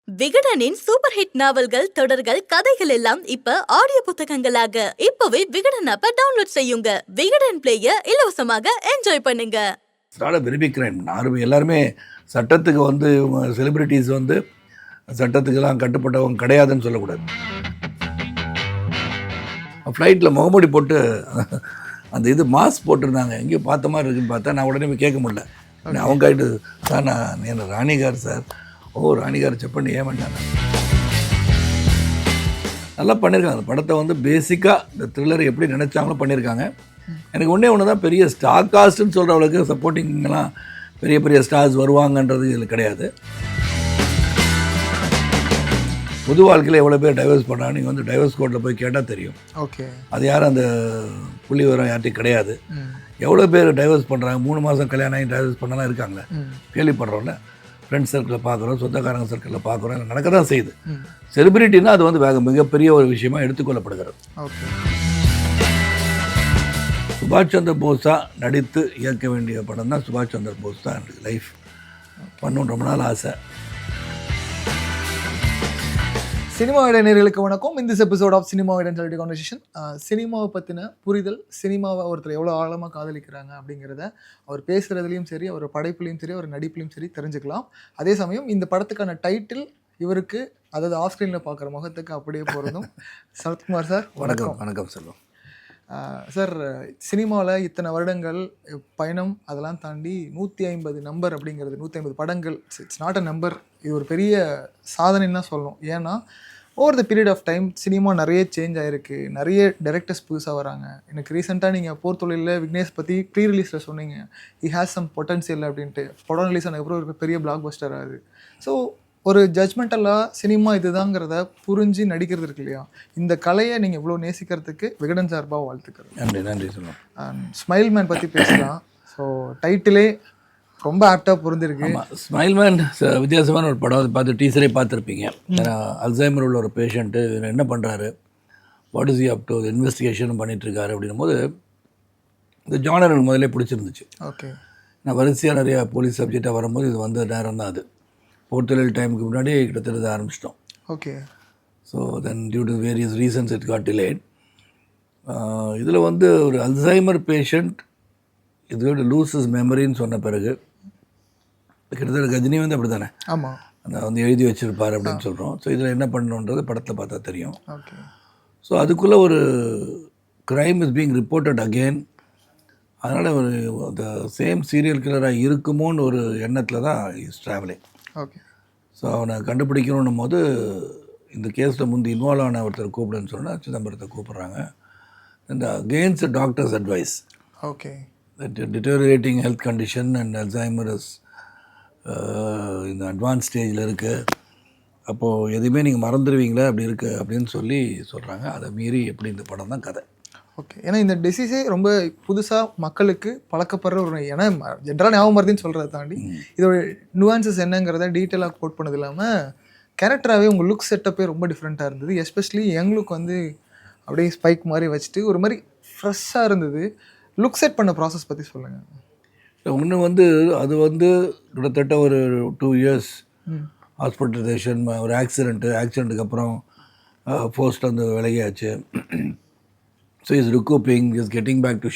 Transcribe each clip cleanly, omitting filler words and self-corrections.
விகடனின் super hit நாவல்கள், தொடர்கள், கதைகள் எல்லாம் இப்ப ஆடியோ புத்தகங்களாக இப்பவே விகடன் ஆப்பை டவுன்லோட் செய்யுங்க. விகடன் பிளேய இலவசமாக என்ஜாய் பண்ணுங்க. Very crime. எல்லாருமே சட்டத்துக்கு வந்து செலிபிரிட்டிஸ் வந்து சட்டத்துக்கெல்லாம் கட்டுப்பட்டவங்க கிடையாதுன்னு சொல்லக்கூடாது. ஃப்ளைட்டில் முகமூடி போட்டு அந்த இது மாஸ்க் போட்டிருந்தாங்க. எங்கேயோ பார்த்த மாதிரி இருக்குன்னு பார்த்தா நான் உடனே கேட்க முடியல. அவங்க ஆகிட்டு சார் நான் என்ன ராணிகார் சார். ராணிகார் செக் பண்ணி ஏமாட்டாங்க. நல்லா பண்ணியிருக்காங்க. அந்த படத்தை வந்து பேசிக்காக இந்த த்ரில்லர் எப்படி நினச்சாங்களோ பண்ணியிருக்காங்க. எனக்கு ஒன்று தான் பெரிய ஸ்டார் காஸ்ட்டுன்னு சொல்கிறவளுக்கு சப்போர்ட்டிங்கெல்லாம் பெரிய பெரிய ஸ்டார்ஸ் வருவாங்கன்றது இதில் கிடையாது. பொது வாழ்க்கையில் எவ்வளோ பேர் டைவர்ஸ் பண்ணுறாங்க. நீங்கள் வந்து டைவர்ஸ் கோர்ட்டில் போய் கேட்டால் தெரியும். ஓகே, அது யாரும் அந்த புள்ளி வரம் யார்ட்டையும் கிடையாது. எவ்வளோ பேர் டைவர்ஸ் பண்ணுறாங்க. 3 மாதம் கல்யாணம் ஆகி டைவர்ஸ் பண்ணலாம் இருக்காங்களே, கேள்விப்படுறோம்ல. ஃப்ரெண்ட்ஸ் சர்க்கிளில் பார்க்குறோம், சொந்தக்காரங்க சர்க்கிளில் பார்க்குறோம், நடக்க தான் செய்யுது. செலிபிரிட்டின்னா அது வந்து மிகப்பெரிய ஒரு விஷயமா எடுத்துக்கொள்ளப்படுகிறது. ஓகே, சுபாஷ் சந்திர போஸாக நடித்து இயக்க வேண்டிய படம் தான் சுபாஷ் சந்திர போஸ் தான் எனக்கு லைஃப் பண்ணணும் ரொம்ப நாள் ஆசை. சினிமா இடைநேர்களுக்கு வணக்கம். இந்த எபிசோட் ஆஃப் சினிமா இடைநேரடி கான்வர்சேஷன். சினிமாவை பற்றின புரிதல், சினிமாவை ஒருத்தர் எவ்வளோ ஆழமாக காதலிக்கிறாங்க அப்படிங்கிறத அவர் பேசுகிறதுலையும் சரி, அவர் படைப்புலையும் சரி, அவர் நடிப்புலையும் சரி தெரிஞ்சுக்கலாம். அதே சமயம் இந்த படத்துக்கான டைட்டில் இவருக்கு, அதாவது ஆஃப் ஸ்க்ரீனில் பார்க்குற முகத்துக்கு அப்படியே போகிறதும். சரத்குமார் சார் வணக்கம். வணக்கம் செல்வம் சார். சினிமாவில் இத்தனை வருடங்கள் பயணம் அதெல்லாம் தாண்டி 150 நம்பர் அப்படிங்கிறது, 150 படங்கள், இட்ஸ் நாட் அ நம்பர். இது ஒரு பெரிய சாதனைன்னு தான் சொல்லணும். ஏன்னா over the period of time cinema நிறைய சேஞ்ச் ஆகிருக்கு. நிறைய டைரக்டர்ஸ் புதுசாக வராங்க. எனக்கு ரீசெண்டாக நீங்கள் போர் தொழிலில் விக்னேஷ் பற்றி ப்ரீ ரிலீஸில் சொன்னீங்க, ஹி ஹேஸ் சம் பொட்டன்ஷியல் அப்படின்ட்டு. படம் ரிலீஸ் ஆனதுக்கப்புறம் ஒரு பெரிய பிளாக் பஸ்டர் ஆகுது. ஸோ ஒரு ஜட்ஜ்மெண்டலாக சினிமா இதுதாங்கிறத புரிஞ்சு நடிக்கிறது இருக்கு இல்லையா, இந்த கலையை நீங்கள் இவ்வளோ நேசிக்கிறதுக்கு விகடன் சார்பாக வாழ்த்துக்கள். நன்றி. நன்றி சொல்லுவோம். ஸ்மைல் மேன் பற்றி பேசலாம். ஸோ டைட்டிலே ரொம்ப ஆப்டாக புரிஞ்சிருக்கு. ஸ்மைல் மேன் வித்தியாசமான ஒரு படம். அதை பார்த்து டீச்சரே பார்த்துருப்பீங்க. அல்சைமர் உள்ள ஒரு பேஷண்ட்டு என்ன பண்ணுறாரு, what is up to investigation பண்ணிகிட்ருக்காரு அப்படின்னும் போது இந்த ஜானர் எனக்கு முதலே பிடிச்சிருந்துச்சு. ஓகே, நான் வரிசையாக நிறையா போலீஸ் சப்ஜெக்டாக வரும்போது இது வந்த நேரம் தான். அது போர்ட்டல் டைமுக்கு முன்னாடி கிட்டத்தட்ட ஆரம்பிச்சிட்டோம். Okay, so then due to various reasons it got delayed. இதில் வந்து ஒரு அல்சைமர் பேஷண்ட் இது லூஸ் இஸ் மெமரின்னு சொன்ன பிறகு கிட்டத்தட்ட கஜினி வந்து அப்படி தானே. ஆமாம், அந்த வந்து எழுதி வச்சுருப்பார் அப்படின்னு சொல்கிறோம். ஸோ இதில் என்ன பண்ணணுன்றது படத்தில் பார்த்தா தெரியும். ஓகே. ஸோ அதுக்குள்ளே ஒரு crime is being reported again. அதனால் ஒரு அந்த சேம் சீரியல் கில்லராக இருக்குமோன்னு ஒரு எண்ணத்தில் தான் இஸ் ட்ராவலிங். ஓகே. ஸோ அவனை கண்டுபிடிக்கணும் போது இந்த கேஸில் முந்தி இன்வால்வ் ஆன ஒருத்தர் கூப்பிடுன்னு சொன்னால் சிதம்பரத்தை கூப்பிட்றாங்க. இந்த against doctors advice. Okay. Deteriorating health condition and Alzheimer's இந்த அட்வான்ஸ் ஸ்டேஜில் இருக்குது. அப்போது எதுவுமே நீங்கள் மறந்துடுவீங்களே அப்படி இருக்குது அப்படின்னு சொல்லி சொல்கிறாங்க. அதை மீறி எப்படி இந்த படம் தான் கதை. ஓகே. ஏன்னா இந்த டிசீஸே ரொம்ப புதுசாக மக்களுக்கு பழக்கப்படுற ஒரு, ஏன்னா ஜென்ரலாக ஞாபகம் மருதின்னு சொல்கிறத தாண்டி இதோட நுவான்சஸ் என்னங்கிறத டீட்டெயிலாக கோட் பண்ணது இல்லாமல் கேரக்டராகவே உங்கள் லுக் செட்டப்பே ரொம்ப டிஃப்ரெண்ட்டாக இருந்தது. எஸ்பெஷலி யங் லுக் வந்து அப்படியே ஸ்பைக் மாதிரி வச்சுட்டு ஒரு மாதிரி ஃப்ரெஷ்ஷாக இருந்தது. லுக் செட் பண்ண ப்ராசஸ் பற்றி சொல்லுங்கள். ஒன்று வந்து அது வந்து கிட்டத்தட்ட ஒரு 2 years ஹாஸ்பிட்டலைசேஷன், ஒரு ஆக்சிடெண்ட்டுக்கு அப்புறம் போஸ்ட் வந்து விலகியாச்சு. So is recouping, is getting back to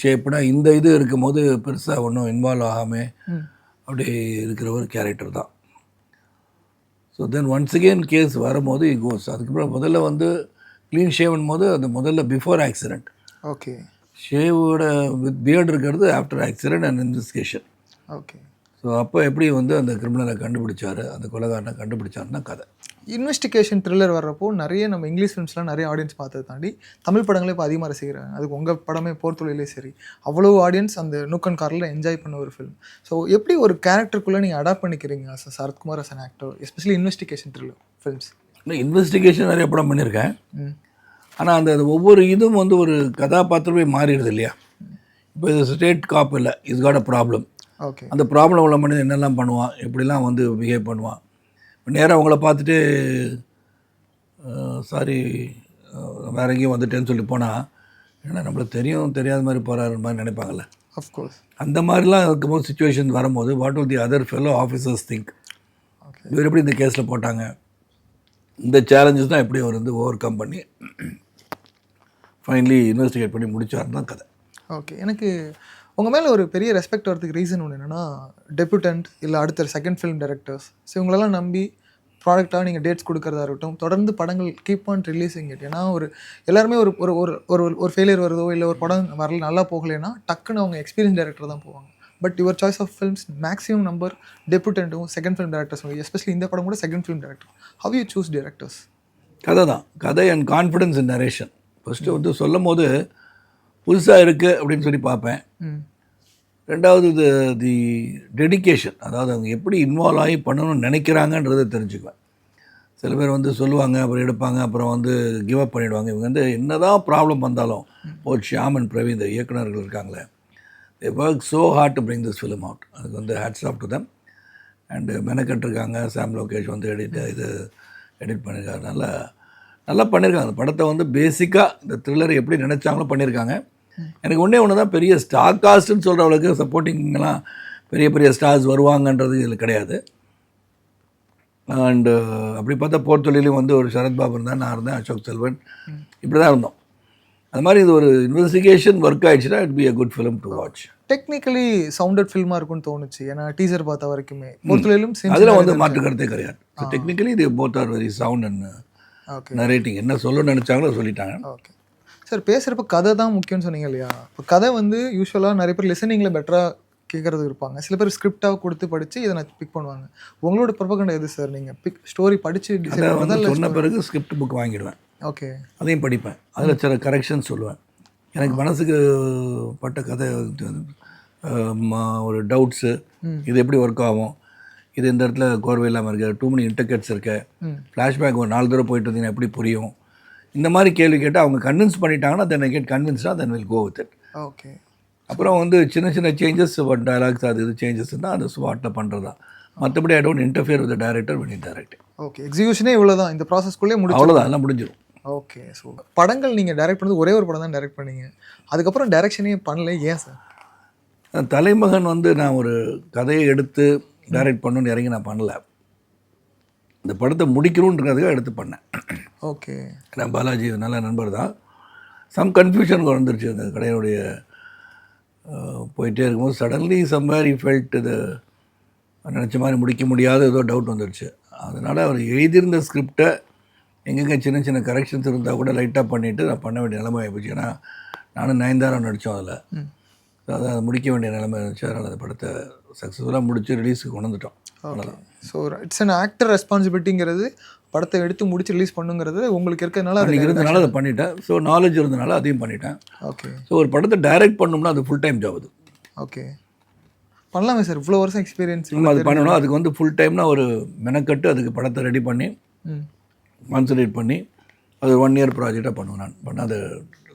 ஷேப்னா இந்த இது இருக்கும் போது பெருசாக ஒன்றும் இன்வால்வ் ஆகாமல் அப்படி இருக்கிற ஒரு கேரக்டர் தான். So then once again case வரும்போது கோஸ். அதுக்கப்புறம் முதல்ல வந்து க்ளீன் ஷேவன் போது அது முதல்ல பிஃபோர் ஆக்சிடெண்ட். ஓகே. ஷேவோட வித் பியர்டு இருக்கிறது after accident and investigation. Okay. So அப்போ எப்படி வந்து அந்த கிரிமினலை கண்டுபிடிச்சார், அந்த கொலைகாரனை கண்டுபிடிச்சாருன்னா கதை. இன்வெஸ்டிகேஷன் த்ரில்லர் வர்றப்போ நிறைய நம்ம இங்கிலீஷ் ஃபிலிம்ஸ்லாம் நிறைய ஆடியன்ஸ் பார்த்ததை தாண்டி தமிழ் படங்களே இப்போ அதிகமாக ரசிக்கிறாங்க. அதுக்கு உங்கள் படமே போர் தொழிலே சரி, அவ்வளோ ஆடியன்ஸ் அந்த நூக்கன் காரில் என்ஜாய் பண்ண ஒரு ஃபிலிம். ஸோ எப்படி ஒரு கேரக்டருக்குள்ளே நீங்கள் அடாப்ட் பண்ணிக்கிறீங்க Sarathkumar as an actor, especially investigation thriller films? Investigation நிறைய படம் பண்ணியிருக்கேன். ஆனால் அந்த ஒவ்வொரு இதுவும் வந்து ஒரு கதாபாத்திரமே மாறிடுது இல்லையா. இப்போ இது ஸ்டேட் காப் இல்லை, is got a problem. Okay. அந்த ப்ராப்ளம் உள்ள மனிதன் என்னெல்லாம் பண்ணுவான், எப்படிலாம் வந்து பிஹேவ் பண்ணுவான். நேராக அவங்கள பார்த்துட்டு சாரி வேற எங்கேயும் வந்துட்டேன்னு சொல்லி போனால் ஏன்னா நம்மளுக்கு தெரியாத மாதிரி போகிறாரு மாதிரி நினைப்பாங்கள்ல. அஃப்கோர்ஸ் அந்த மாதிரிலாம் இருக்கும்போது சுச்சுவேஷன் வரும்போது what will the other fellow officers think. இவர் எப்படி இந்த கேஸில் போட்டாங்க, இந்த சேலஞ்சஸ் தான் எப்படி அவர் வந்து ஓவர் கம் பண்ணி ஃபைனலி இன்வெஸ்டிகேட் பண்ணி முடிச்சாருன்னு தான் கதை. ஓகே, எனக்கு உங்கள் மேலே ஒரு பெரிய ரெஸ்பெக்ட் வரதுக்கு ரீசன் ஒன்று என்னென்னா, டெபியூட்டன்ட் இல்லை அடுத்த செகண்ட் ஃபிலிம் டைரக்டர்ஸ், ஸோ இவங்களெல்லாம் நம்பி ப்ராடக்டாக நீங்கள் டேட்ஸ் கொடுக்குறதா இருக்கட்டும், தொடர்ந்து படங்கள் கீப் ஆன் ரிலீஸிங் இட். ஏன்னா எல்லாருமே ஒரு ஒரு ஒரு ஒரு ஃபெயிலியர் வருதோ இல்லை ஒரு படம் வரல நல்லா போகலைன்னா டக்குன்னு அவங்க எக்ஸ்பீரியன்ஸ் டைரக்டர் தான் போவாங்க. But your choice of films maximum number டெபியூட்டன்ட்டும் செகண்ட் ஃபிலிம் டைரக்டர்ஸ், எஸ்பெஷலி இந்த படம் கூட second film director. How you choose directors? கதை தான், கதை and confidence in narration. First வந்து சொல்லும் போது புதுசாக இருக்குது அப்படின்னு சொல்லி பார்ப்பேன். ரெண்டாவது தி டெடிக்கேஷன், அதாவது அவங்க எப்படி இன்வால்வ் ஆகி பண்ணணும்னு நினைக்கிறாங்கன்றதை தெரிஞ்சுக்குவேன். சில பேர் வந்து சொல்லுவாங்க, அப்புறம் எடுப்பாங்க, அப்புறம் வந்து கிவ் அப் பண்ணிவிடுவாங்க. இவங்க வந்து என்ன தான் ப்ராப்ளம் வந்தாலும், ஷியாம் அண்ட் பிரவீன் இந்த இயக்குநர்கள் இருக்காங்களே, they work so hard to bring this film out. அதுக்கு வந்து hats off to them. And மெனக்கட்டிருக்காங்க. சாம் லோகேஷ் வந்து எடிட் பண்ணியிருக்காரு. நல்லா பண்ணியிருக்காங்க. அந்த படத்தை வந்து பேசிக்காக இந்த த்ரில்லர் எப்படி நினச்சாங்களோ பண்ணியிருக்காங்க. எனக்கு ஒன்று தான், பெரிய ஸ்டார் காஸ்ட்டுன்னு சொல்கிறவளுக்கு சப்போர்ட்டிங்கெல்லாம் பெரிய பெரிய ஸ்டார்ஸ் வருவாங்கன்றது இதில் கிடையாது. அண்டு அப்படி பார்த்தா போர் தொழிலையும் வந்து ஒரு சரத்பாபு இருந்தால், நான் இருந்தேன், அசோக் செல்வன், இப்படி தான் இருந்தோம். அது மாதிரி இது ஒரு இன்வெஸ்டிகேஷன் ஒர்க் ஆகிடுச்சுன்னா it be a good film to watch. Technically sounded ஃபில்மாக இருக்கும்னு தோணுச்சு. ஏன்னா டீசர் பார்த்த வரைக்குமே போர் தொழிலும் அதில் வந்து மாற்று கருத்தே கிடையாது. டெக்னிக்கலி இது both are very sound and narrating. என்ன சொல்ல நினச்சாங்களோ சொல்லிட்டாங்க. ஓகே சார், பேசுகிறப்ப கதை தான் முக்கியம்னு சொன்னீங்க இல்லையா? இப்போ கதை வந்து யூஸ்வலாக நிறைய பேர் லிசனிங்கில் பெட்டராக கேட்குறது இருப்பாங்க. சில பேர் ஸ்கிரிப்டாக கொடுத்து படித்து இதை நான் பிக் பண்ணுவாங்க. உங்களோட ப்ரொபகண்டா எது சார்? நீங்கள் ஸ்டோரி படித்து சொன்ன பிறகு ஸ்கிரிப்ட் புக் வாங்கிடுவேன். ஓகே, அதையும் படிப்பேன். அதில் சில கரெக்ஷன் சொல்லுவேன். எனக்கு மனசுக்கு பட்ட கதை ஒரு டவுட்ஸு, இது எப்படி ஒர்க் ஆகும், இது இந்த இடத்துல கோர்வை இல்லாமல் இருக்குது, டூ மணி இன்டர்கட்ஸ் இருக்கு, ஃப்ளாஷ்பேக் ஒரு 4 தடவை போயிட்டு வந்தீங்கன்னா எப்படி புரியும், இந்த மாதிரி கேள்வி கேட்டால் அவங்க கன்வின்ஸ் பண்ணிட்டாங்கன்னா தென் ஐ கெட் கன்வின்ஸ்டாக then will go with it. Okay, அப்புறம் வந்து சின்ன சின்ன சேஞ்சஸ், டயலாக்ஸ் அது இது சேஞ்சஸ்னால் அது ஸ்பாட்டில் பண்ணுறது தான். மற்றபடி I don't interfere with director when he direct. Okay, எக்ஸிக்யூஷனே இவ்வளோ தான், இந்த ப்ராசஸ்க்குள்ளே முடியும், அவ்வளோதான், எல்லாம் முடிஞ்சிடும். ஓகே. ஸோ படங்கள் நீங்கள் டைரக்ட் பண்ணது ஒரே ஒரு படம் தான் டைரக்ட் பண்ணீங்க, அதுக்கப்புறம் டைரக்ஷனே பண்ணல, ஏன் சார்? தலைமகன் வந்து நான் ஒரு கதையை எடுத்து டைரக்ட் பண்ணணுன்னு இறங்கி நான் பண்ணல. இந்த படத்தை முடிக்கணுன்றதுக்காக எடுத்து பண்ணேன். ஓகே, நான் பாலாஜி நல்ல நண்பர் தான். சம் கன்ஃபியூஷன் வந்துருச்சு அந்த கடையுடைய போயிட்டே இருக்கும்போது. சடன்லி சம்வேர் he felt இது நினச்ச மாதிரி முடிக்க முடியாத ஏதோ டவுட் வந்துடுச்சு. அதனால் அவர் எழுதியிருந்த ஸ்கிரிப்டை எங்கெங்கே சின்ன சின்ன கரெக்ஷன்ஸ் இருந்தால் கூட லைட்டாக பண்ணிவிட்டு நான் பண்ண வேண்டிய நிலைமை ஆகிப்போச்சு. ஏன்னா நானும் 9 நடித்தோம் அதில். அதை முடிக்க வேண்டிய நிலைமை இருந்துச்சு. அதனால் அந்த படத்தை சக்ஸஸ்ஃபுல்லாக முடித்து ரிலீஸுக்கு கொண்டு வந்துட்டோம். அவ்வளோதான். ஸோ இட்ஸ் அன் ஆக்டர் ரெஸ்பான்சிபிலிட்டிங்கிறது, படத்தை எடுத்து முடிச்சு ரிலீஸ் பண்ணுங்கிறது உங்களுக்கு இருக்கிறதுனால அதை பண்ணிட்டேன். ஸோ நாலேஜ் இருந்தனால அதையும் பண்ணிட்டேன். ஓகே. ஸோ ஒரு படத்தை டைரக்ட் பண்ணோம்னா அது ஃபுல் டைம் ஜாப். அது ஓகே, பண்ணலாமே சார், இவ்வளோ வருஷம் எக்ஸ்பீரியன்ஸ். அது பண்ணணும். அதுக்கு வந்து ஃபுல் டைம்னா ஒரு மெனக்கட்டு அதுக்கு படத்தை ரெடி பண்ணி கான்சன்ட்ரேட் பண்ணி அது 1 இயர் ப்ராஜெக்டாக பண்ணுவேன். நான் பண்ண அதை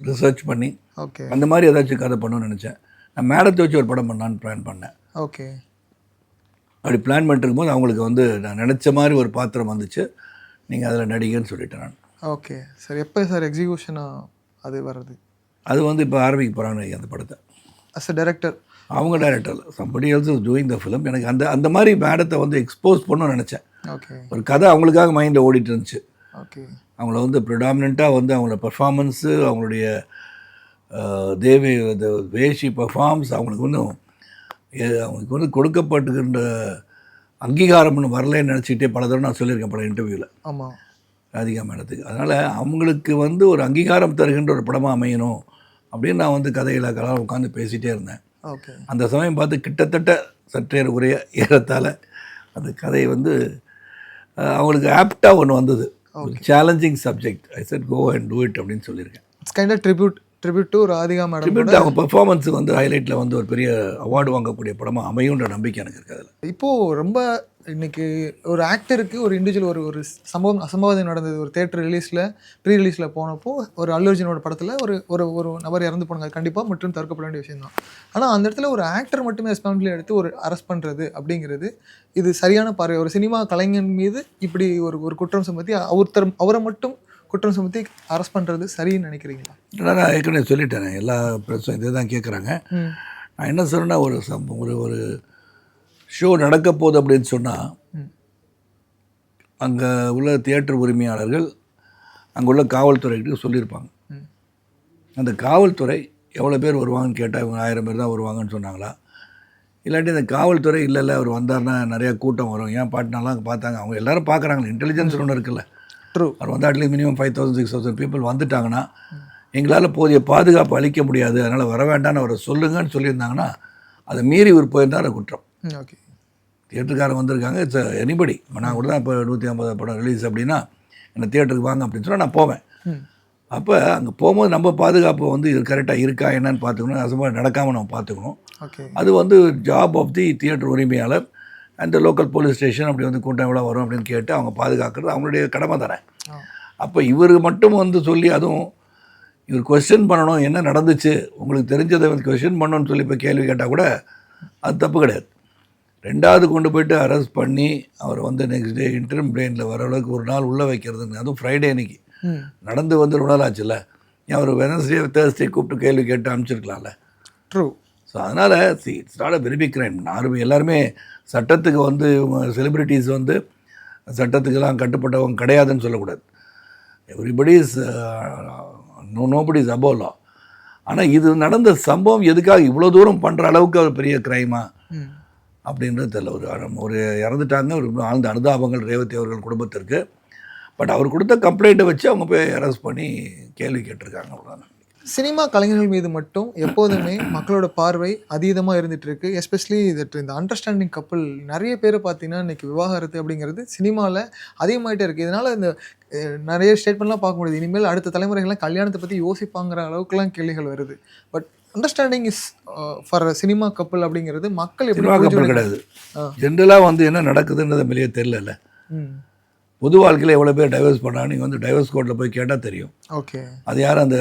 ரிசர்ச் பண்ணி ஓகே அந்த மாதிரி ஏதாச்சும் கதை பண்ணணும்னு நினச்சேன். நான் மேடத்தை வச்சு ஒரு படம் பண்ணலான்னு பிளான் பண்ணேன். ஓகே, அப்படி பிளான் பண்ணிட்டு இருக்கும்போது அவங்களுக்கு வந்து நான் நினச்ச மாதிரி ஒரு பாத்திரம் வந்துச்சு, நீங்கள் அதில் நடிகன்னு சொல்லிட்டேன் நான். ஓகே சார், எப்போ சார் எக்ஸிக்யூஷனாக அது வர்றது? அது வந்து இப்போ ஆரம்பிக்க போகிறாங்க அந்த படத்தை. As a director? அவங்க director somebody else is doing the film. எனக்கு அந்த மாதிரி மேடத்தை வந்து எக்ஸ்போஸ் பண்ணணும்னு நினச்சேன். ஓகே, ஒரு கதை அவங்களுக்காக மைண்டில் ஓடிட்டு இருந்துச்சு. ஓகே, அவங்கள வந்து ப்ரிடாமினண்ட்டாக வந்து அவங்களோட பர்ஃபார்மன்ஸு, அவங்களுடைய வேஷி பர்ஃபார்ம்ஸ், அவங்களுக்கு வந்து கொடுக்கப்பட்டுக்கின்ற அங்கீகாரம்னு வரலன்னு நினச்சிக்கிட்டே பல தடவை நான் சொல்லியிருக்கேன் பல இன்டர்வியூவில். ஆமாம், ராதிகா மேடத்துக்கு. அதனால் அவங்களுக்கு வந்து ஒரு அங்கீகாரம் தருகின்ற ஒரு படமாக அமையணும் அப்படின்னு நான் வந்து கதையிலாக்கெல்லாம் உட்காந்து பேசிகிட்டே இருந்தேன். ஓகே, அந்த சமயம் பார்த்து கிட்டத்தட்ட சற்றே உரைய ஏறத்தால் அந்த கதை வந்து அவங்களுக்கு ஆப்டாக ஒன்று வந்தது. Challenging subject. I said go and do it அப்படின்னு சொல்லியிருக்கேன். It's kind of tribute to Radhika madam. Tribute அவங்க பெர்ஃபார்மன்ஸுக்கு வந்து ஹைலைட்டில் வந்து ஒரு பெரிய அவார்டு வாங்கக்கூடிய படமாக அமையுன்ற நம்பிக்கை எனக்கு இருக்குது அதில். இப்போது ரொம்ப இன்றைக்கி ஒரு ஆக்டருக்கு ஒரு இண்டிவிஜுவல் ஒரு அசம்பாவிதம் நடந்தது. ஒரு தேட்டர் ரிலீஸில் ப்ரீ ரிலீஸில் போனப்போ ஒரு அல்லு அர்ஜுனோட படத்தில் ஒரு நபர் இறந்து போனாங்க. கண்டிப்பாக மற்றும் தடுக்கப்பட வேண்டிய விஷயம் தான். ஆனால் அந்த இடத்துல ஒரு ஆக்டர் மட்டுமே ரெஸ்பான்சிபிலிட்டி எடுத்து ஒரு அரெஸ்ட் பண்ணுறது அப்படிங்கிறது இது சரியான பார்வை. ஒரு சினிமா கலைஞன் மீது இப்படி ஒரு குற்றம் சுமத்தி அவரை மட்டும் குற்றம் சுமத்தி அரெஸ்ட் பண்ணுறது சரின்னு நினைக்கிறீங்களா? நான் ஏற்கனவே சொல்லிட்டேன், எல்லா பிரச்சனையும் இதே தான் கேட்குறாங்க. நான் என்ன சொல்கிறேன்னா, ஒரு ஷோ நடக்க போகுது அப்படின்னு சொன்னால் அங்கே உள்ள தியேட்டர் உரிமையாளர்கள் அங்கே உள்ள காவல்துறைகிட்ட சொல்லியிருப்பாங்க. அந்த காவல்துறை எவ்வளோ பேர் வருவாங்கன்னு கேட்டால் இவங்க 1000 பேர் தான் வருவாங்கன்னு சொன்னாங்களா, இல்லாட்டி இந்த காவல்துறை இல்லை அவர் வந்தார்னா நிறையா கூட்டம் வரும், ஏன் பாட்டினாலாம் பார்த்தாங்க, அவங்க எல்லோரும் பார்க்குறாங்களே, இன்டெலிஜென்ஸ் ஒன்று இருக்குல்ல, ட்ரூ, அவர் வந்து அட்லீஸ்ட் மினிமம் 5000-6000 பீப்புள் வந்துட்டாங்கன்னா எங்களால் போதிய பாதுகாப்பு அளிக்க முடியாது, அதனால் வர வேண்டாம்னு அவரை சொல்லுங்கன்னு சொல்லியிருந்தாங்கன்னா அதை மீறி இவர் போயிருந்தார் குற்றம். ஓகே, தியேட்டருக்காரங்க வந்திருக்காங்க, இட்ஸ் எனிபடி, நான் கூட தான் இப்போ 150 படம் ரிலீஸ் அப்படின்னா என்னை தியேட்டருக்கு வாங்க அப்படின்னு சொன்னால் நான் போவேன். அப்போ அங்கே போகும்போது நம்ம பாதுகாப்பு வந்து இது கரெக்டாக இருக்கா என்னன்னு பார்த்துக்கணும், அசமாக நடக்காமல் நம்ம பார்த்துக்கணும். அது வந்து ஜாப் ஆஃப் தி தியேட்டர் உரிமையாளர் அந்த லோக்கல் போலீஸ் ஸ்டேஷன் அப்படி வந்து கூட்டம் எவ்வளோ வரும் அப்படின்னு கேட்டு அவங்க பாதுகாக்கிறது அவங்களுடைய கடமை தானே. அப்போ இவர் மட்டும் வந்து சொல்லி அதுவும் இவர் கொஸ்டின் பண்ணணும், என்ன நடந்துச்சு உங்களுக்கு தெரிஞ்சதை வந்து கொஸ்டின் பண்ணணும்னு சொல்லி இப்போ கேள்வி கேட்டால் கூட அது தப்பு கிடையாது. ரெண்டாவது கொண்டு போய்ட்டு அரெஸ்ட் பண்ணி அவர் வந்து நெக்ஸ்ட் டே இன்டர்ம் பிரெயினில் வர அளவுக்கு ஒரு நாள் உள்ளே வைக்கிறதுங்க, அதுவும் ஃப்ரைடே அன்னைக்கு நடந்து வந்து ரொம்ப நாள் ஆச்சுல்ல, ஏன் ஒரு வெனஸ்டே தேர்ஸ்டே கூப்பிட்டு கேள்வி கேட்டு அனுப்பிச்சிருக்கலாம்ல. ட்ரூ. ஸோ அதனால் it's not a very big crime. எல்லாருமே சட்டத்துக்கு வந்து இவங்க செலிப்ரிட்டிஸ் வந்து சட்டத்துக்கெல்லாம் கட்டுப்பட்டவங்க கிடையாதுன்னு சொல்லக்கூடாது. Everybody is nobody is above law. ஆனால் இது நடந்த சம்பவம் எதுக்காக இவ்வளோ தூரம் பண்ணுற அளவுக்கு ஒரு பெரிய கிரைமா அப்படின்றது தெரியல. ஒரு இறந்துட்டாங்க, ஒரு ஆழ்ந்த அனுதாபங்கள் ரேவதி அவர்கள் குடும்பத்திற்கு. பட் அவர் கொடுத்த கம்ப்ளைண்ட்டை வச்சு அவங்க போய் அரெஸ்ட் பண்ணி கேள்வி கேட்டிருக்காங்க. அவ்வளோதான். சினிமா கலைஞர்கள் மீது மட்டும் எப்போதுமே மக்களோட பார்வை அதீதமாக இருந்துகிட்டு இருக்குது. எஸ்பெஷலி இந்த அண்டர்ஸ்டாண்டிங் கப்பல் நிறைய பேர் பார்த்தீங்கன்னா இன்றைக்கி விவாகரத்து அப்படிங்கிறது சினிமாவில் அதிகமாகிட்டே இருக்குது. இதனால் இந்த நிறைய ஸ்டேட்மெண்ட்லாம் பார்க்க முடியுது. இனிமேல் அடுத்த தலைமுறைகள்லாம் கல்யாணத்தை பற்றி யோசிப்பாங்கிற அளவுக்குலாம் கேள்விகள் வருது. But understanding is for cinema கப்பல் அப்படிங்கிறது மக்கள் எப்படி கப்பல் கிடையாது. ஜென்ரலாக வந்து என்ன நடக்குதுன்றது வெளியே தெரியல. பொது வாழ்க்கையில் எவ்வளோ பேர் டைவர்ஸ் பண்ணுறாங்க, நீங்கள் வந்து டைவர்ஸ் கோர்ட்டில் போய் கேட்டால் தெரியும். ஓகே, அது யாரும் அந்த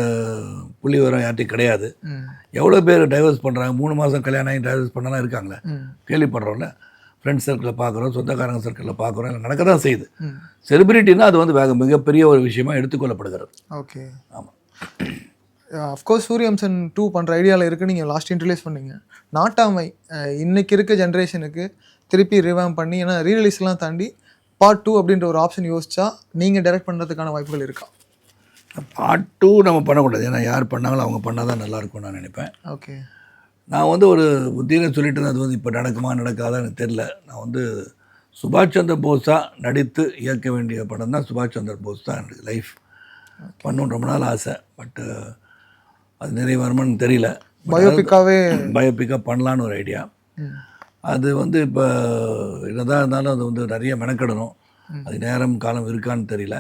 புள்ளி விவரம் யார்ட்டையும் கிடையாது. எவ்வளோ பேர் டைவர்ஸ் பண்ணுறாங்க, 3 மாதம் கல்யாணம் ஆகி டைவர்ஸ் பண்ணலாம் இருக்காங்களே, கேள்விப்படுறோம்ல. ஃப்ரெண்ட்ஸ் சர்க்கிளில் பார்க்குறோம், சொந்தக்காரங்க சர்க்கிளில் பார்க்குறோம், இல்லை நடக்க தான் செய்யுது. செலிபிரிட்டின்னா அது வந்து மிகப்பெரிய ஒரு விஷயமா எடுத்துக்கொள்ளப்படுகிறது. ஓகே, ஆமாம். அஃப்கோர்ஸ் சூரியவம்சன் 2 பண்ணுற ஐடியாவில் இருக்குது. நீங்கள் லாஸ்ட் இன்ட்ரடியூஸ் பண்ணீங்க நாட்டாமை. இன்றைக்கி இருக்க ஜென்ரேஷனுக்கு திருப்பி ரிவாம் பண்ணி, ஏன்னா ரீரிலீஸ்லாம் தாண்டி பார்ட் 2 அப்படின்ற ஒரு ஆப்ஷன் யோசிச்சா நீங்கள் டைரக்ட் பண்ணுறதுக்கான வாய்ப்புகள் இருக்கா? பார்ட் 2 நம்ம பண்ணக்கூடாது, ஏன்னா யார் பண்ணாங்களோ அவங்க பண்ணால் தான் நல்லாயிருக்கும்னு நான் நினைப்பேன். ஓகே, நான் வந்து ஒரு புத்தியில் சொல்லிட்டு அது வந்து இப்போ நடக்குமா நடக்காதான் எனக்கு தெரில. நான் வந்து சுபாஷ் சந்திர போஸாக நடித்து இயக்க வேண்டிய படம் தான் சுபாஷ் சந்திர போஸ் தான் எனக்கு லைஃப். பண்ணணுன்னு ரொம்ப நாள் ஆசை. பட்டு அது நிறைவேறுமான்னு தெரியல. பயோபிக்காக பண்ணலான்னு ஒரு ஐடியா. அது வந்து இப்போ என்னதான் இருந்தாலும் அது வந்து நிறைய மெனக்கெடணும், அது நேரம் காலம் இருக்கான்னு தெரியல.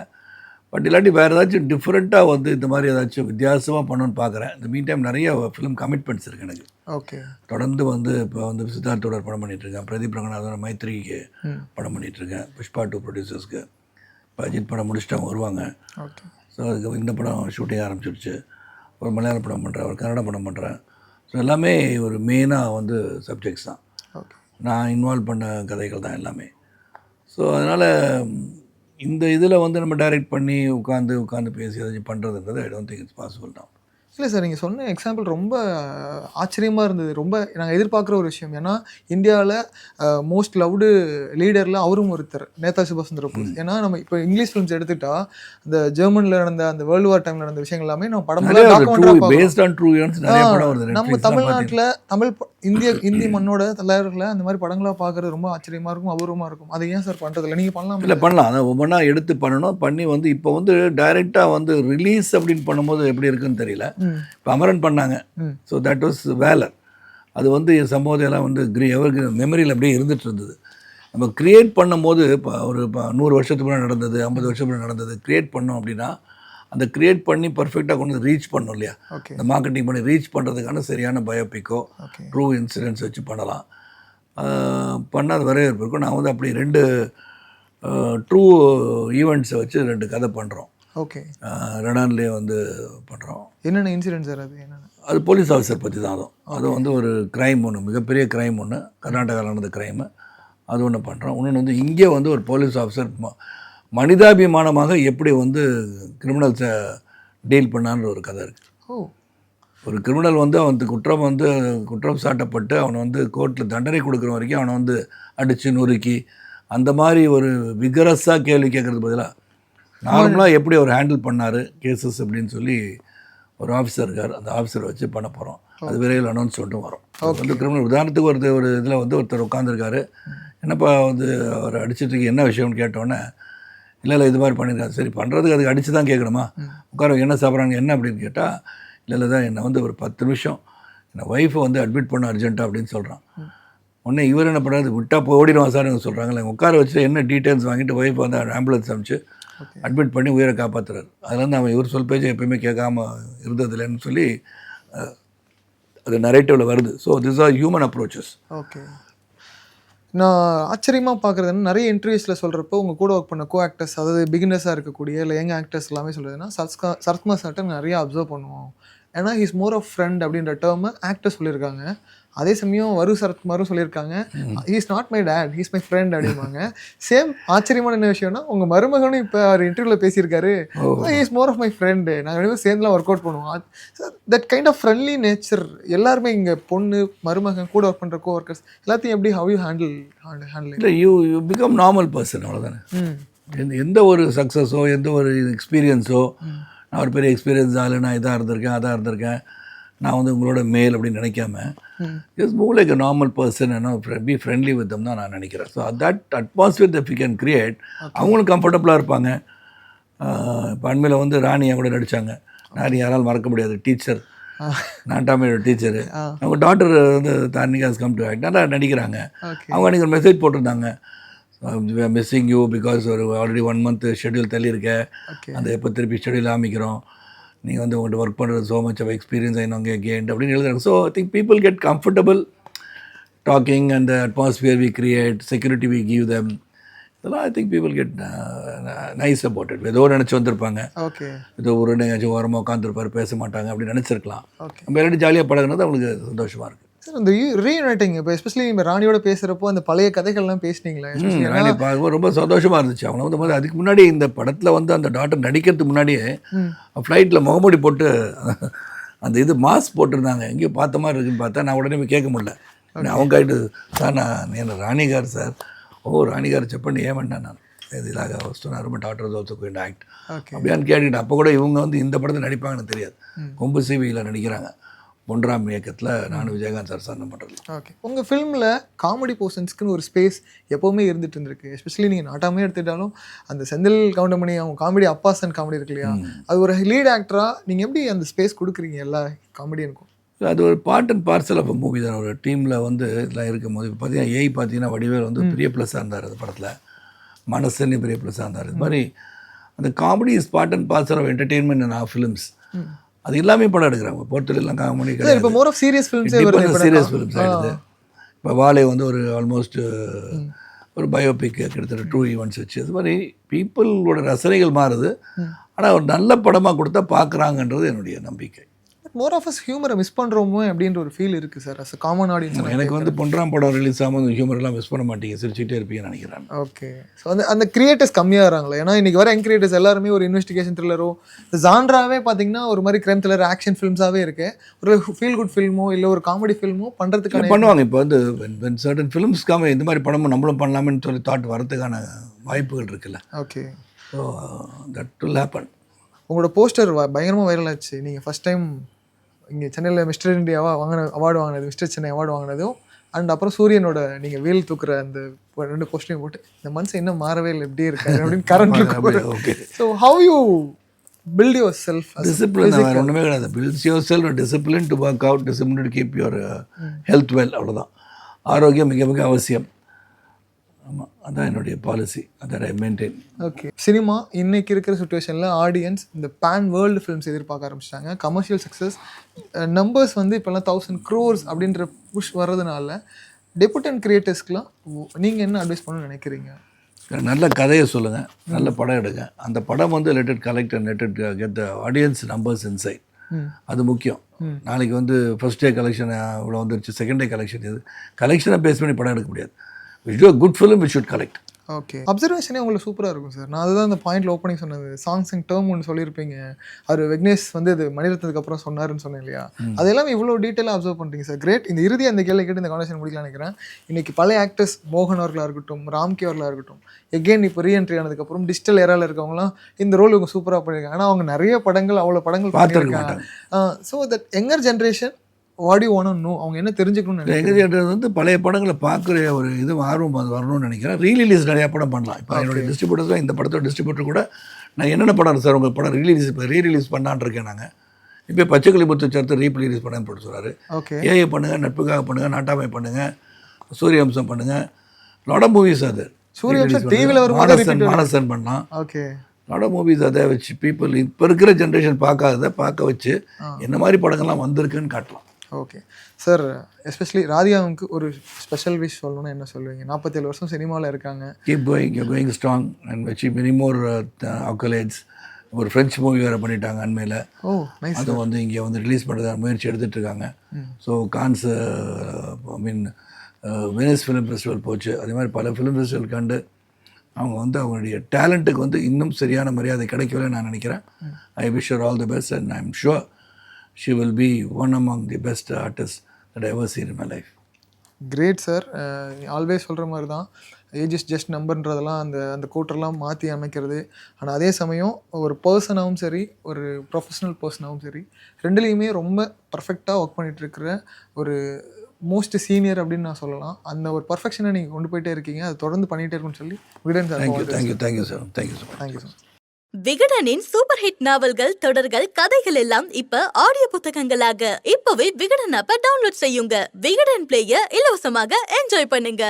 பட் இல்லாட்டி வேறு ஏதாச்சும் டிஃப்ரெண்ட்டாக வந்து இந்த மாதிரி ஏதாச்சும் வித்தியாசமாக பண்ணணுன்னு பார்க்குறேன். இந்த மீன் டைம் நிறைய ஃபிலிம் கமிட்மெண்ட்ஸ் இருக்குது எனக்கு. ஓகே, தொடர்ந்து வந்து இப்போ வந்து சித்தார்த்தோட படம் பண்ணிகிட்ருக்கேன், பிரதீப் ரங்கநாதன் மைத்ரிக்கு படம் பண்ணிகிட்ருக்கேன், புஷ்பா 2 ப்ரொடியூசர்ஸ்க்கு. இப்போ அஜித் படம் முடிச்சுட்டு அவங்க வருவாங்க. ஓகே, ஸோ அதுக்கு இந்த படம் ஷூட்டிங் ஆரம்பிச்சிருச்சு. ஒரு மலையாள படம் பண்ணுறேன், ஒரு கன்னட படம் பண்ணுறேன். ஸோ எல்லாமே ஒரு மெயினாக வந்து சப்ஜெக்ட்ஸ் தான், நான் இன்வால்வ் பண்ண கதைகள் தான் எல்லாமே. ஸோ அதனால் இந்த இதில் வந்து நம்ம டைரக்ட் பண்ணி உட்காந்து பேசி ஏதாச்சும் பண்ணுறதுன்றது I don't think it's possible தான். இல்லை சார், நீங்கள் சொன்ன எக்ஸாம்பிள் ரொம்ப ஆச்சரியமாக இருந்தது. ரொம்ப நாங்கள் எதிர்பார்க்குற ஒரு விஷயம். ஏன்னா இந்தியாவில் மோஸ்ட் லவ்டு லீடரில் அவரும் ஒருத்தர், நேதாஜி சுபாஷ் சந்திர போஸ். ஏன்னா நம்ம இப்போ இங்கிலீஷ் ஃபிலிம்ஸ் எடுத்துக்கிட்டா இந்த ஜெர்மனில் நடந்த அந்த வேர்ல்டு வார் டைமில் நடந்த விஷயங்கள் எல்லாமே நம்ம படம் நம்ம தமிழ்நாட்டில் இந்திய மண்ணோட தலைவர்களை அந்த மாதிரி படங்களாக பார்க்குறது ரொம்ப ஆச்சரியமாக இருக்கும், அபூர்வமாக இருக்கும். அதை ஏன் சார் பண்ணுறதில்ல? நீங்கள் பண்ணலாம். இல்லை பண்ணலாம், அதை ஒவ்வொன்றா எடுத்து பண்ணணும். பண்ணி வந்து இப்போ வந்து டைரெக்டாக வந்து ரிலீஸ் அப்படின்னு பண்ணும்போது எப்படி இருக்குன்னு தெரியல. இப்போ அமரன் பண்ணாங்க. So that was valour. அது வந்து சம்பவம் எல்லாம் வந்து எவருக்கு மெமரியில் அப்படியே இருந்துகிட்டு இருந்தது. நம்ம க்ரியேட் பண்ணும்போது இப்போ ஒரு 100 வருஷத்துக்கு முன்னாடி நடந்தது, 50 வருஷத்துக்கு முன்னாடி நடந்தது க்ரியேட் பண்ணோம் அப்படின்னா அந்த க்ரியேட் பண்ணி பர்ஃபெக்டாக கொண்டு ரீச் பண்ணணும் இல்லையா? இந்த மார்க்கெட்டிங் பண்ணி ரீச் பண்ணுறதுக்கான சரியான பயோபிக்கோ ட்ரூ இன்சிடென்ட்ஸ் வச்சு பண்ணலாம். பண்ணால் அது வரவேற்பு இருக்கும். நான் வந்து அப்படி 2 ட்ரூ ஈவெண்ட்ஸை வச்சு 2 கதை பண்ணுறோம். ஓகே, ரெடான்லேயே வந்து பண்ணுறோம். என்னென்ன இன்சிடென்ட் சார்? அது என்னென்ன? அது போலீஸ் ஆஃபீஸர் பற்றி தான். அதுவும் வந்து ஒரு க்ரைம் ஒன்று, மிகப்பெரிய க்ரைம் ஒன்று, கர்நாடகாவில் நடந்த க்ரைமு, அது ஒன்று பண்ணுறோம். இன்னொன்று வந்து இங்கே வந்து ஒரு போலீஸ் ஆஃபீஸர் மனிதாபிமானமாக எப்படி வந்து கிரிமினல்ஸை டீல் பண்ணான்ற ஒரு கதை இருக்குது. ஒரு கிரிமினல் வந்து அவனுக்கு குற்றம் சாட்டப்பட்டு அவனை வந்து கோர்ட்டில் தண்டனை கொடுக்குற வரைக்கும் அவனை வந்து அடித்து நொறுக்கி அந்த மாதிரி ஒரு விகரஸாக கேள்வி கேட்குறது பதிலாக நார்மலாக எப்படி அவர் ஹேண்டில் பண்ணார் கேசஸ் அப்படின்னு சொல்லி ஒரு ஆஃபீஸர் இருக்கார், அந்த ஆஃபீஸரை வச்சு பண்ண போகிறோம். அது விரைவில் அனௌன்ஸ்மெண்ட்டும் வரும். வந்து கிரிமினல் உதாரணத்துக்கு ஒரு இதில் வந்து ஒருத்தர் உட்காந்துருக்காரு, என்னப்பா வந்து அவர் அடிச்சிட்டு என்ன விஷயம்னு கேட்டோன்னே, இல்லை இது மாதிரி பண்ணியிருக்காரு. சரி பண்ணுறதுக்கு அதுக்கு அடித்து தான் கேட்கணுமா, உட்கார என்ன சாப்பிட்றாங்க என்ன அப்படின்னு கேட்டால், இல்லை தான் என்னை வந்து ஒரு 10 நிமிஷம் என்னை ஒய்ஃபை வந்து அட்மிட் பண்ண அர்ஜென்ட்டாக அப்படின்னு சொல்கிறான். உடனே இவர் என்ன பண்ணுறது, விட்டா ஓடிடுவான் சார் சொல்கிறாங்களே, உட்கார வச்சுட்டு என்ன டீட்டெயில்ஸ் வாங்கிட்டு ஒய்ஃப் வந்து ஆம்புலன்ஸ் அனுப்பிச்சு அட்மிட் பண்ணி உயிரை காப்பாற்றுறாரு. அதுலேருந்து அவன் இவர் சொல் பேச்சு எப்பயுமே கேட்காம இருந்ததில்லைன்னு சொல்லி அது நரேட்டிவில் வருது. So this are human approaches. Okay. நான் ஆச்சரியமாக பார்க்குறது நிறைய இன்டர்வியூஸில் சொல்கிறப்போ உங்கள் கூட ஒர்க் பண்ண கோ ஆக்டர்ஸ், அதாவது பிகினர்ஸாக இருக்கக்கூடிய இல்லை யங் ஆக்டர்ஸ் எல்லாமே சொல்லுதுன்னா சரத்குமார் சார்ட்ட நிறையா அப்சர்வ் பண்ணுவோம், ஏன்னா ஹீஸ் மோர் ஆஃப் ஃப்ரெண்ட் அப்படின்ற டேர்மை ஆக்டர் சொல்லியிருக்காங்க. அதே சமயம் சரத்குமாரும் சொல்லியிருக்காங்க, he's not my dad, he's my friend அப்படிம்பாங்க. சேம் ஆச்சரியமான என்ன விஷயம்னா உங்கள் மருமகனும் இப்போ அவர் இன்டர்வியூவில் பேசியிருக்காரு, he's more of my friend, நாங்கள் ரெண்டு பேரும் சேர்ந்துலாம் ஒர்க் அவுட் பண்ணுவோம். That kind of friendly nature எல்லாருமே இங்கே பொண்ணு மருமகன் கூட ஒர்க் பண்ணுற கோ ஒர்க்கர்ஸ் எல்லாத்தையும் எப்படி ஹவ் யூ ஹேண்டில் இல்லை யூ பிகம் நார்மல் பர்சன், அவ்வளோதானே. எந்த ஒரு சக்ஸஸோ எந்த ஒரு எக்ஸ்பீரியன்ஸோ, நான் ஒரு பெரிய எக்ஸ்பீரியன்ஸ் ஆள், நான் இதாக இருந்திருக்கேன் அதாக இருந்திருக்கேன், நான் வந்து உங்களோட மேல் அப்படின்னு நினைக்காம just move like a normal person and be friendly with them தான் நான் நினைக்கிறேன். So that atmosphere that we can create, அவங்களும் கம்ஃபர்டபுளாக இருப்பாங்க. இப்போ அண்மையில் வந்து ராணியாக கூட நடித்தாங்க. ராணி யாராலும் மறக்க முடியாது, டீச்சர், நாட்டாமையோட டீச்சரு. அவங்க டாக்டர் வந்து தார்னிகாஸ் கம் டு ஆக்ட் நல்லா நடிக்கிறாங்க. அவங்க அன்றைக்கி ஒரு மெசேஜ் போட்டிருந்தாங்க, மிஸ்ஸிங் யூ பிகாஸ் ஒரு ஆல்ரெடி 1 month ஷெட்யூல் தள்ளியிருக்கேன், அந்த எப்போ திருப்பி ஷெட்யூல் ஆரம்பிக்கிறோம், நீங்கள் வந்து உங்கள்கிட்ட ஒர்க் பண்ணுறது ஸோ மச் ஆஃப் எக்ஸ்பீரியன்ஸ் ஐநோங்க கெயின்ட் அப்படின்னு எழுதுறாங்க. So I think people get comfortable talking and the atmosphere we create, security we give them, இதெல்லாம் I think people get nice about it. ஏதோ நினச்சி வந்திருப்பாங்க, ஏதோ ஒரு எங்கேயாச்சும் ஓரமாக உட்காந்துருப்பார், பேச மாட்டாங்க அப்படின்னு நினச்சிருக்கலாம். நம்ம எல்லாரும் ஜாலியாக பழகுனது அவங்களுக்கு சந்தோஷமாக இருக்குது. சார் இந்த ரீயூனைட்டிங் இப்போ எஸ்பெஷலி இப்போ ராணியோட பேசுகிறப்போ அந்த பழைய கதைகள்லாம் பேசினீங்களா? ராணி பார்க்கும்போது ரொம்ப சந்தோஷமாக இருந்துச்சு. அவங்க வந்து அதுக்கு முன்னாடி இந்த படத்தில் வந்து அந்த டாக்டர் நடிக்கிறதுக்கு முன்னாடியே ஃப்ளைட்டில் முகமூடி போட்டு அந்த இது மாஸ்க் போட்டிருந்தாங்க. எங்கேயோ பார்த்த மாதிரி இருக்குன்னு பார்த்தா நான் உடனே போய் கேட்க முடியல. அவங்க ஆகிட்டு சார் நான் என்ன ராணிகார் சார், ராணிகார் செக் பண்ணி ஏன் வேண்டாம் நான் இதிலாக சொன்னார், ரொம்ப doctor also going to act அப்படியான்னு கேட்டுக்கிட்டேன். அப்போ கூட இவங்க வந்து இந்த படத்தில் நடிப்பாங்கன்னு தெரியாது, கொம்பு சிவியில் நடிக்கிறாங்க. 1ஆம் இயக்கத்தில் நானும் விஜயகாந்த் சார் சார் பண்ணுறது. ஓகே. உங்கள் ஃபிலிமில் காமெடி போர்ஷன்ஸ்க்குன்னு ஒரு ஸ்பேஸ் எப்போவுமே இருந்துகிட்டு இருந்திருக்கு. எஸ்பெஷலி நீங்கள் நாட்டாமே எடுத்துக்கிட்டாலும் அந்த செந்தில் கவுண்டமணி அவங்க காமெடி அப்பாசன் காமெடி இருக்கு இல்லையா, அது ஒரு லீட் ஆக்டராக நீங்கள் எப்படி அந்த ஸ்பேஸ் கொடுக்குறீங்க எல்லா காமெடியனுக்கும்? அது ஒரு part and parcel of movie தான். ஒரு டீமில் வந்து இதெல்லாம் இருக்கும் போது இப்போ பார்த்தீங்கன்னா பார்த்தீங்கன்னா வடிவேல் வந்து பெரிய ப்ளஸ்ஸாக இருந்தார் அந்த படத்தில், மனசுன்னு பெரிய ப்ளஸ்ஸாக இருந்தார். இது மாதிரி அந்த comedy is part and parcel of entertainment in our films. அது எல்லாமே படம் எடுக்கிறாங்க, பொறுத்தவரை எல்லாம் காமெடி கிடையாது. இப்போ more of serious films serious films ஆகிடுது. இப்போ வாழை வந்து ஒரு ஆல்மோஸ்ட் ஒரு பயோபிக் கிட்டத்தட்ட 2 ஈவெண்ட்ஸ் வச்சு, அது மாதிரி பீப்புளோட ரசனைகள் மாறுது. ஆனால் ஒரு நல்ல படமாக கொடுத்தா பார்க்குறாங்கன்றது என்னுடைய நம்பிக்கை. மோர் ஆஃப் அஸ் ஹியூமரை மிஸ் பண்ணுறோமோ அப்படின்ற ஒரு ஃபீல் இருக்குது சார் அஸ் காமன் ஆடியன்ஸ். எனக்கு வந்து பொன்றாம் படம் ரிலீஸ் ஆகும்போது ஹியூமரெலாம் மிஸ் பண்ண மாட்டீங்க, சிரிச்சுக்கிட்டே இருப்பீங்கன்னு நினைக்கிறேன். ஓகே. ஸோ அந்த கிரியேட்டர்ஸ் கம்மியாகிறாங்களே, ஏன்னா இன்றைக்கி வர யங் கிரியேட்டர்ஸ் எல்லாருமே ஒரு இன்வெஸ்டிகேஷன் த்ரில்லரோ இந்த ஜான்ராவே பார்த்தீங்கன்னா ஒரு மாதிரி கிரைம் த்ரில்லர் ஆக்ஷன் ஃபிலிம்ஸாகவே இருக்குது. ஒரு ஃபீல் குட் ஃபில்மோ இல்லை ஒரு காமெடி ஃபில்மோ பண்ணுறதுக்கான பண்ணுவாங்க. இப்போ வந்து சர்டன் ஃபிலிம்ஸ்க்காக இந்த மாதிரி படமும் நம்மளும் பண்ணலாம்னு சொல்லி தாட் வரதுக்கான வாய்ப்புகள் இருக்குல்ல. Okay. So that will happen. உங்களோட போஸ்டர் பயங்கரமாக வைரல் ஆச்சு. நீங்கள் ஃபஸ்ட் டைம் இங்கே சென்னையில் மிஸ்டர் இந்தியாவா அவார்டு வாங்கினது, மிஸ்டர் சென்னை அவார்டு வாங்கினதும், அண்ட் அப்புறம் சூரியனோட நீங்கள் வேல் தூக்குற அந்த 2 போஸ்டையும் போட்டு இந்த மனுஷன் இன்னும் மாறவே இல்லை எப்படி இருக்காரு அப்படின்னு current. Okay. So how you build your self discipline? ஒன்றுமே கிடையாது. Builds your self discipline to work out, discipline to keep your health well, அவ்வளோதான். ஆரோக்கியம் மிக மிக அவசியம். ஆமாம், அதுதான் என்னுடைய பாலிசி, அதை ஐ மெயின்டைன். ஓகே. சினிமா இன்னைக்கு இருக்கிற சுச்சுவேஷனில் ஆடியன்ஸ் இந்த பேன் வேர்ல்டு ஃபிலிம்ஸ் எதிர்பார்க்க ஆரம்பிச்சிட்டாங்க. கமர்ஷியல் சக்ஸஸ் நம்பர்ஸ் வந்து இப்போல்லாம் 1000 crores அப்படின்ற புஷ் வர்றதுனால டெபுட்டன்ட் கிரியேட்டர்ஸ்க்குலாம் நீங்கள் என்ன அட்வைஸ் பண்ணணும்னு நினைக்கிறீங்க? நல்ல கதையை சொல்லுங்கள், நல்ல படம் எடுங்க. அந்த படம் வந்து let it collect and let it get the audience numbers inside. அது முக்கியம். நாளைக்கு வந்து ஃபர்ஸ்ட் டே கலெக்ஷன் இவ்வளோ வந்துருச்சு, செகண்ட் டே கலெக்ஷன், இது கலெக்ஷனை பேஸ் பண்ணி படம் எடுக்க முடியாது. We do a good film, we should collect. Okay. அப்சர்வேஷனே உங்களுக்கு சூப்பராக இருக்கும் சார். நான் அதுதான் அந்த பாயிண்ட்ல ஓப்பனிங் சொன்னது. சாங்ஸ் அண்ட் டேர்ம் ஒன்று சொல்லியிருப்பீங்க. அவர் விக்னேஷ் வந்து இது மணிரத்னத்துக்கு அப்புறம் சொன்னாருன்னு சொன்னேன் இல்லையா? அதெல்லாம் இவ்வளோ டீட்டெயிலாக அப்சர்வ் பண்ணுறீங்க சார். கிரேட். இந்த இறுதி அந்த கேள்வி கேட்டு இந்த கான்வர்சேஷன் முடிக்கலாம்னு நினைக்கிறேன். இன்னைக்கு பழைய ஆக்டர்ஸ் மோகன் அவர்களாக இருக்கட்டும், ராம்கே அவர்களாக இருக்கட்டும், எகெயின் இப்போ ரீஎன்ட்ரி ஆனதுக்கப்புறம் டிஜிட்டல் ஏரால இருக்கவங்களாம் இந்த ரோல் இவங்க சூப்பராக பண்ணியிருக்காங்க. ஆனால் அவங்க நிறைய படங்கள் அவ்வளோ படங்கள் பார்த்துருக்காங்க. So that younger generation what you want to know, அவங்க என்ன தெரிஞ்சுக்கணும்னு எங்கள் தேட்டர் வந்து பழைய படங்களை பார்க்குற ஒரு இது ஆர்வம் அது வரணும்னு நினைக்கிறேன். ரீரிலீஸ் நிறையா படம் பண்ணலாம். இப்போ என்னுடைய டிஸ்ட்ரிபியூட்டர்ஸ் இந்த படத்தோட டிஸ்ட்ரிபியூட்டர் கூட நான் என்னென்ன படம் சார் உங்கள் படம் ரீரிலீஸ் பண்ணான்னு இருக்கேன். நாங்கள் இப்போ பச்சைக்கிளி முத்து சேர்த்து ரீரிலீஸ் பண்ணேன்னு போட்டு சொல்கிறாரு. ஓகே. ஏஐ பண்ணுங்கள், நட்புக்காக பண்ணுங்கள், நாட்டாமை பண்ணுங்கள், சூரியவம்சம் பண்ணுங்கள், லாட் ஆஃப் மூவிஸ் அது. சூரியவம்சம் டிவியில் ஒரு மானசன் பண்ணலாம். ஓகே. லாட் ஆஃப் மூவிஸ் அதை வச்சு பீப்புள் இப்போ இருக்கிற ஜென்ரேஷன் பார்க்காததை பார்க்க வச்சு என்ன மாதிரி படங்கள்லாம் வந்திருக்குன்னு காட்டலாம். Okay sir. எஸ்பெஷலி ராதிகாவுக்கு ஒரு ஸ்பெஷல் விஷ் சொல்லணும்னா என்ன சொல்லுவீங்க? 47 வருஷம் சினிமாவில் இருக்காங்க. கீப் கோயிங் ஸ்ட்ராங் அண்ட் வச்சு மெனி மோர் அக்கலேட்ஸ். ஒரு ஃப்ரெஞ்ச் மூவி வேறு பண்ணிட்டாங்க அண்மையில். ஓ நைஸ். அது வந்து இங்கே வந்து ரிலீஸ் பண்ணுறதா முயற்சி எடுத்துகிட்டு இருக்காங்க. ஸோ கான்ஸ் ஐ மீன் வெனிஸ் ஃபிலிம் ஃபெஸ்டிவல் போச்சு. அதே மாதிரி பல ஃபிலிம் ஃபெஸ்டிவல் கண்டு அவங்க வந்து அவங்களுடைய டேலண்ட்டுக்கு வந்து இன்னும் சரியான மரியாதை கிடைக்கவே நான் நினைக்கிறேன். I wish her all the best and I am sure she will be one among the best artists that I ever seen in my life. Great sir. Always சொல்கிற மாதிரி தான், ஏஜ் இஸ் ஜஸ்ட் நம்பர்ன்றதெல்லாம் அந்த கூட்டரெல்லாம் மாற்றி அமைக்கிறது. ஆனால் அதே சமயம் ஒரு பர்சனாகவும் சரி, ஒரு ப்ரொஃபஷனல் பர்சனாகவும் சரி, ரெண்டுலேயுமே ரொம்ப பர்ஃபெக்டாக ஒர்க் பண்ணிகிட்ருக்கிற ஒரு மோஸ்ட் சீனியர் அப்படின்னு நான் சொல்லலாம். அந்த ஒரு பர்ஃபெக்ஷனை நீங்கள் கொண்டு போயிட்டே இருக்கீங்க. அதை தொடர்ந்து பண்ணிகிட்டே இருக்குன்னு சொல்லி Vikatan sir. Thank you sir. Thank you sir. விகடனின் சூப்பர் ஹிட் நாவல்கள், தொடர்கள், கதைகள் எல்லாம் இப்ப ஆடியோ புத்தகங்களாக இப்பவே விகடன் ஆப்பை டவுன்லோட் செய்யுங்க. விகடன் பிளேய இலவசமாக என்ஜாய் பண்ணுங்க.